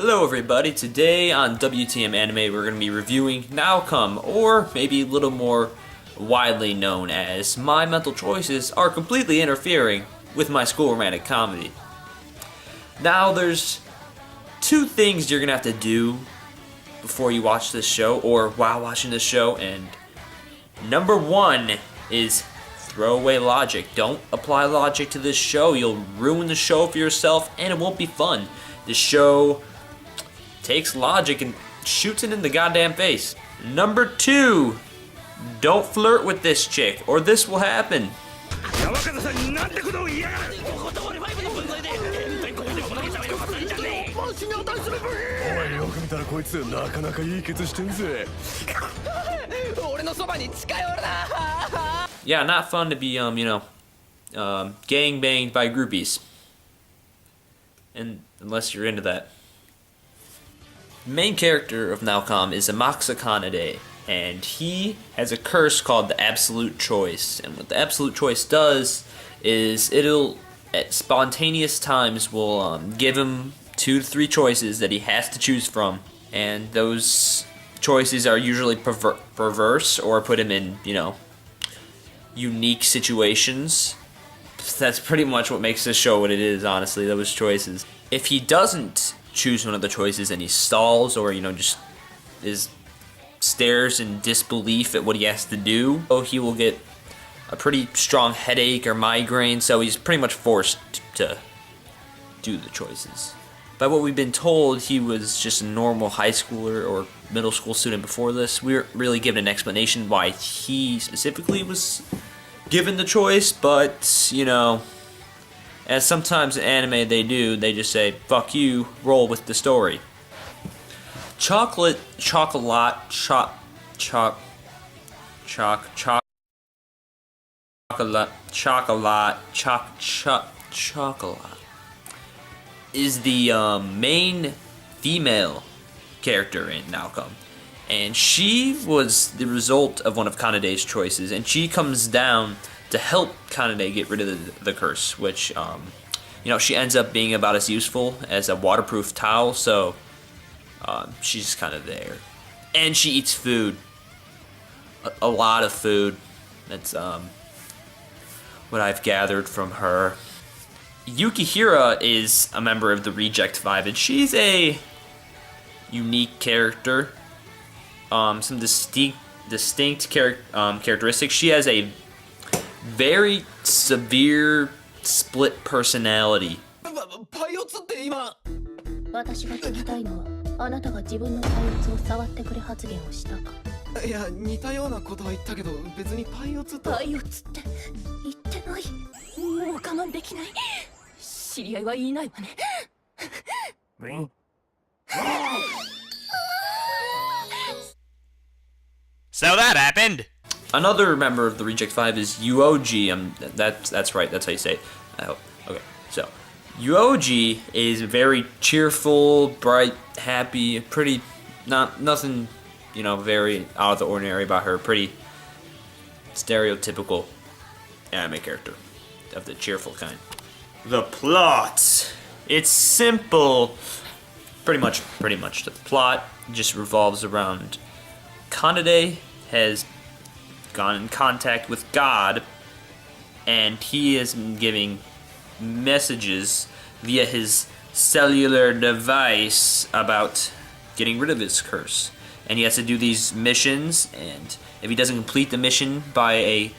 Hello everybody, today on WTM Anime we're going to be reviewing Noucome, or maybe a little more widely known as My Mental Choices Are Completely Interfering with My School Romantic Comedy. Now there's two things you're going to have to do before you watch this show, or while watching this show, and number one is throw away logic. Don't apply logic to this show. You'll ruin the show for yourself and it won't be fun. The show takes logic and shoots it in the goddamn face. Number two, don't flirt with this chick or this will happen. Yeah, not fun to be, gang banged by groupies. And unless you're into that. The main character of Noucome is Amakusa Kanade, and he has a curse called the Absolute Choice. And what the Absolute Choice does is it'll, at spontaneous times, will give him 2 to 3 choices that he has to choose from. And those choices are usually perverse or put him in, unique situations. That's pretty much what makes this show what it is, honestly, those choices. If he doesn't choose one of the choices and he stalls or, just stares in disbelief at what he has to do, he will get a pretty strong headache or migraine, so he's pretty much forced to do the choices. By what we've been told, he was just a normal high schooler or middle school student before this. We weren't really given an explanation why he specifically was given the choice, but, as sometimes in anime they do, they just say, fuck you, roll with the story. Chocolate, is the main female character in Noucome. And she was the result of one of Kanade's choices, and she comes down to help Kanade get rid of the curse, which, she ends up being about as useful as a waterproof towel, so she's kind of there. And she eats food. A lot of food. That's what I've gathered from her. Yukihira is a member of the Reject 5, and she's a unique character. Some distinct characteristics. She has a very severe split personality. So that happened. Another member of the Reject 5 is Yuoji. That's right, that's how you say it. I hope. Okay, so Yuoji is very cheerful, bright, happy, pretty, nothing, very out of the ordinary about her. Pretty stereotypical anime character of the cheerful kind. The plot. It's simple. Pretty much. The plot just revolves around Kanade has gone in contact with God, and he is giving messages via his cellular device about getting rid of his curse. And he has to do these missions, and if he doesn't complete the mission by a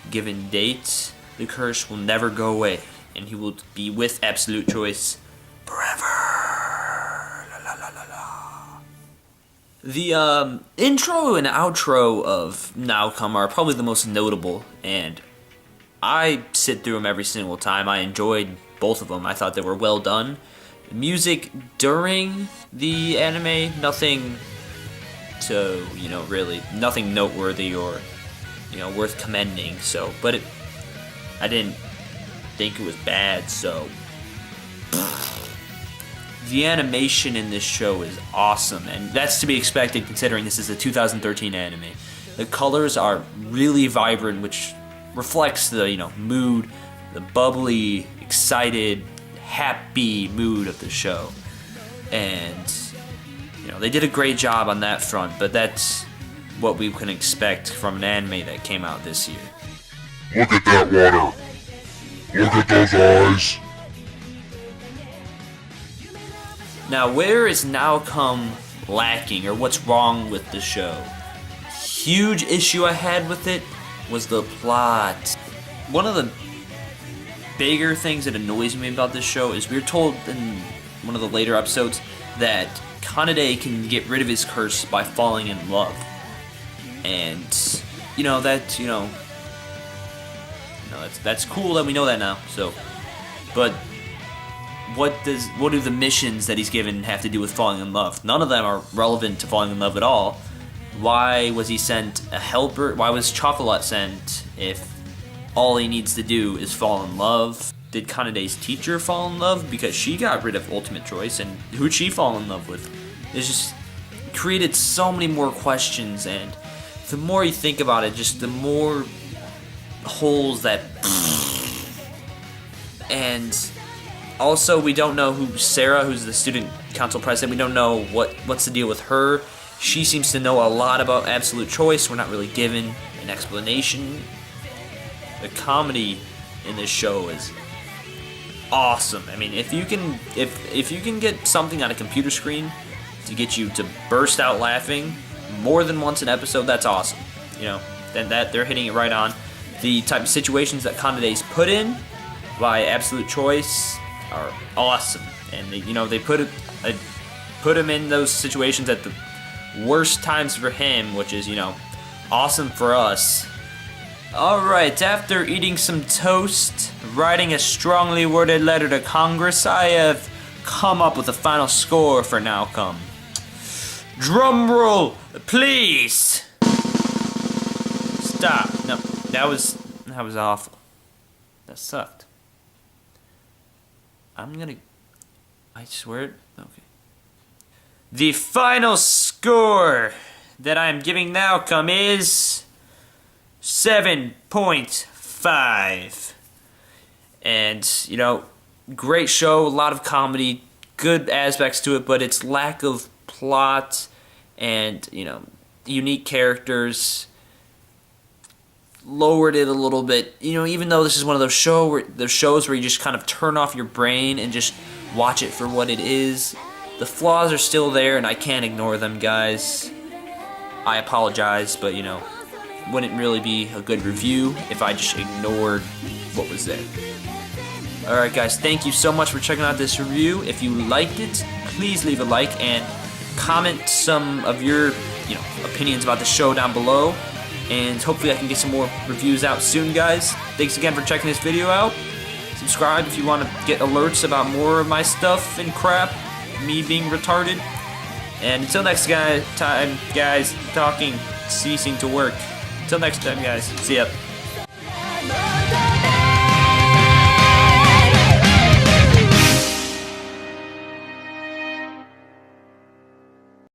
given date, the curse will never go away, and he will be with Absolute Choice forever. The intro and outro of Noucome are probably the most notable, and I sit through them every single time. I enjoyed both of them. I thought they were well done. Music during the anime, nothing to, really, nothing noteworthy or, worth commending, so, but I didn't think it was bad, so. The animation in this show is awesome, and that's to be expected considering this is a 2013 anime. The colors are really vibrant, which reflects the, mood, the bubbly, excited, happy mood of the show. And they did a great job on that front, but that's what we can expect from an anime that came out this year. Look at that water. Look at those eyes. Now, where is Noucome lacking, or what's wrong with the show? Huge issue I had with it was the plot. One of the bigger things that annoys me about this show is we were told in one of the later episodes that Kanade can get rid of his curse by falling in love. And, that's cool that we know that now, so. But what do the missions that he's given have to do with falling in love? None of them are relevant to falling in love at all. Why was he sent a helper? Why was Chocolat sent if all he needs to do is fall in love? Did Kanade's teacher fall in love? Because she got rid of Ultimate Choice, and who'd she fall in love with? It's just created so many more questions, and the more you think about it, just the more holes that... And also, we don't know who Sarah, who's the student council president, we don't know what's the deal with her. She seems to know a lot about Absolute Choice. We're not really given an explanation. The comedy in this show is awesome. I mean, if you can get something on a computer screen to get you to burst out laughing more than once an episode, that's awesome. Then they're hitting it right on. The type of situations that Kanade's put in by Absolute Choice are awesome, and they put him in those situations at the worst times for him, which is awesome for us. Alright, after eating some toast, writing a strongly worded letter to Congress, I have come up with a final score for Noucome. Drumroll, please! Stop. No, that was awful. That sucked. I swear. Okay. The final score that I am giving Noucome is 7.5. And, great show, a lot of comedy, good aspects to it, but its lack of plot and, unique characters lowered it a little bit. Even though this is one of those shows where you just kind of turn off your brain and just watch it for what it is, the flaws are still there, and I can't ignore them, guys. I apologize, but, wouldn't really be a good review if I just ignored what was there. Alright, guys, thank you so much for checking out this review. If you liked it, please leave a like and comment some of your, opinions about the show down below. And hopefully I can get some more reviews out soon, guys. Thanks again for checking this video out. Subscribe if you want to get alerts about more of my stuff and crap, me being retarded. And until next time, guys, talking ceasing to work. Until next time, guys. See ya.